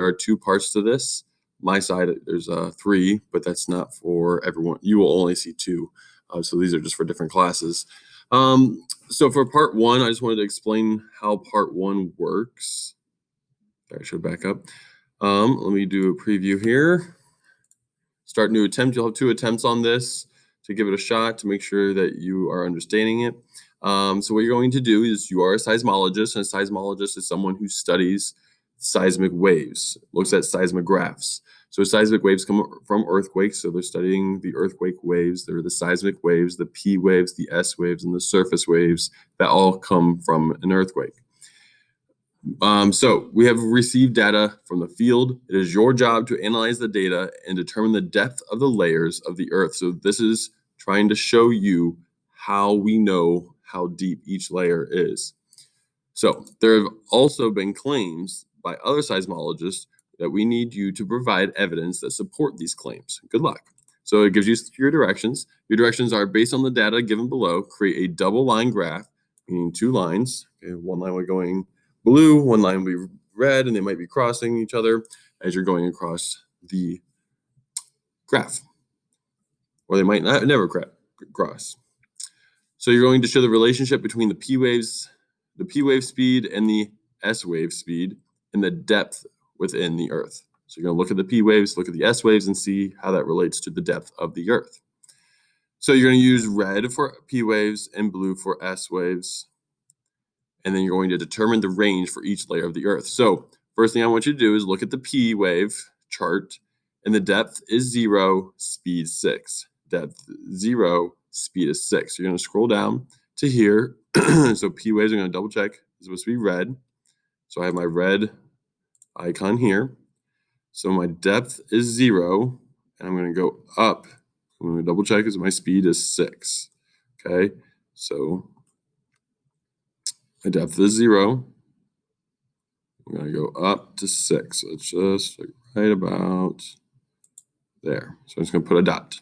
there are 2 parts to this. My side, there's 3, but that's not for everyone. You will only see 2. So these are just for different classes. So for part 1, I just wanted to explain how part 1 works. I should back up. Let me do a preview here. Start new attempt. You'll have 2 attempts on this to give it a shot to make sure that you are understanding it. So what you're going to do is you are a seismologist, and a seismologist is someone who studies seismic waves, looks at seismographs. So seismic waves come from earthquakes, so they're studying the earthquake waves. They're the seismic waves, the P waves, the S waves, and the surface waves that all come from an earthquake. So we have received data from the field. It is your job to analyze the data and determine the depth of the layers of the earth. So this is trying to show you how we know how deep each layer is. So there have also been claims by other seismologists that we need you to provide evidence that support these claims. Good luck. So it gives you your directions. Your directions are based on the data given below. Create a double line graph, meaning 2 lines. Okay, one line will be going blue, one line will be red, and they might be crossing each other as you're going across the graph. Or they might not never cross. So you're going to show the relationship between the P wave speed and the S wave speed and the depth within the earth. So you're going to look at the P waves, look at the S waves, and see how that relates to the depth of the earth. So you're going to use red for P waves and blue for S waves. And then you're going to determine the range for each layer of the earth. So first thing I want you to do is look at the P wave chart, and the depth is 0, speed 6. Depth 0, speed is 6. So you're going to scroll down to here. So P waves, I'm going to double check. It's supposed to be red. So I have my red icon here. So my depth is 0, and I'm going to go up. I'm going to double check because my speed is 6. Okay, so my depth is 0. I'm going to go up to 6. So it's just like right about there. So I'm just going to put a dot.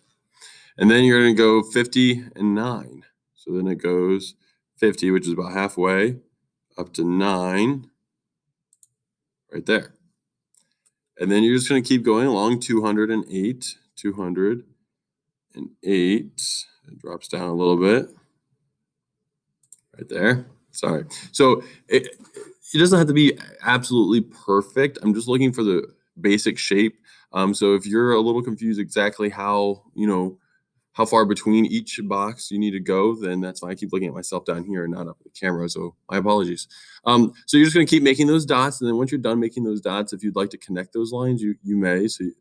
And then you're going to go 50 and 9. So then it goes 50, which is about halfway, up to 9, right there. And then you're just going to keep going along 208, 208. It drops down a little bit. Right there. Sorry. So it doesn't have to be absolutely perfect. I'm just looking for the basic shape. So if you're a little confused exactly how far between each box you need to go, then that's fine. I keep looking at myself down here and not up at the camera, so my apologies. So you're just going to keep making those dots, and then once you're done making those dots, if you'd like to connect those lines, you may. So it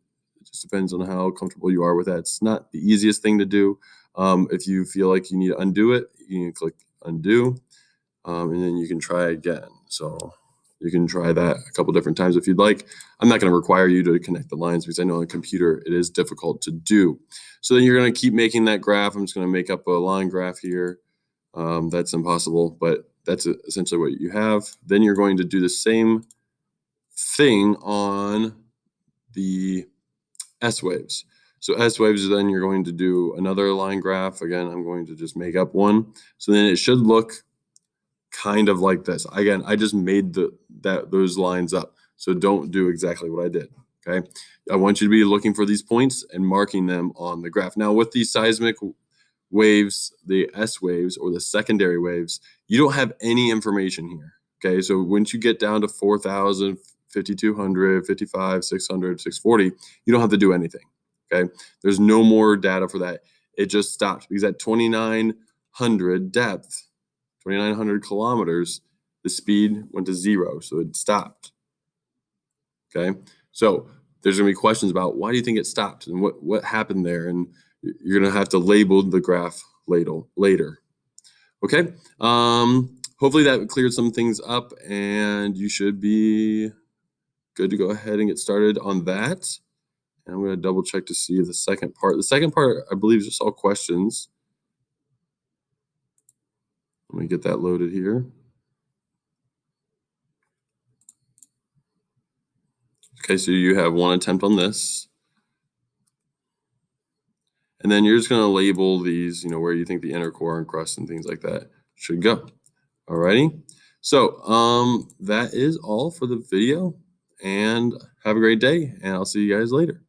just depends on how comfortable you are with that. It's not the easiest thing to do. If you feel like you need to undo it, you can click undo, and then you can try again. So you can try that a couple different times if you'd like. I'm not going to require you to connect the lines because I know on a computer it is difficult to do. So then you're going to keep making that graph. I'm just going to make up a line graph here. That's impossible, but that's essentially what you have. Then you're going to do the same thing on the S waves. So S waves, then you're going to do another line graph. Again, I'm going to just make up one. So then it should look kind of like this. Again, I just made those lines up. So don't do exactly what I did. Okay. I want you to be looking for these points and marking them on the graph. Now with these seismic waves, the S waves or the secondary waves, you don't have any information here. Okay. So once you get down to 4,000, 5,200, 55, 600, 640, you don't have to do anything. Okay. There's no more data for that. It just stopped because at 2,900 depth, 2,900 kilometers, the speed went to 0, so it stopped. Okay, so there's going to be questions about why do you think it stopped and what happened there, and you're going to have to label the graph later. Okay, hopefully that cleared some things up, and you should be good to go ahead and get started on that. And I'm going to double check to see the second part. The second part, I believe, is just all questions. Let me get that loaded here. Okay, so you have one attempt on this. And then you're just going to label these, where you think the inner core and crust and things like that should go. Alrighty. So that is all for the video. and have a great day. And I'll see you guys later.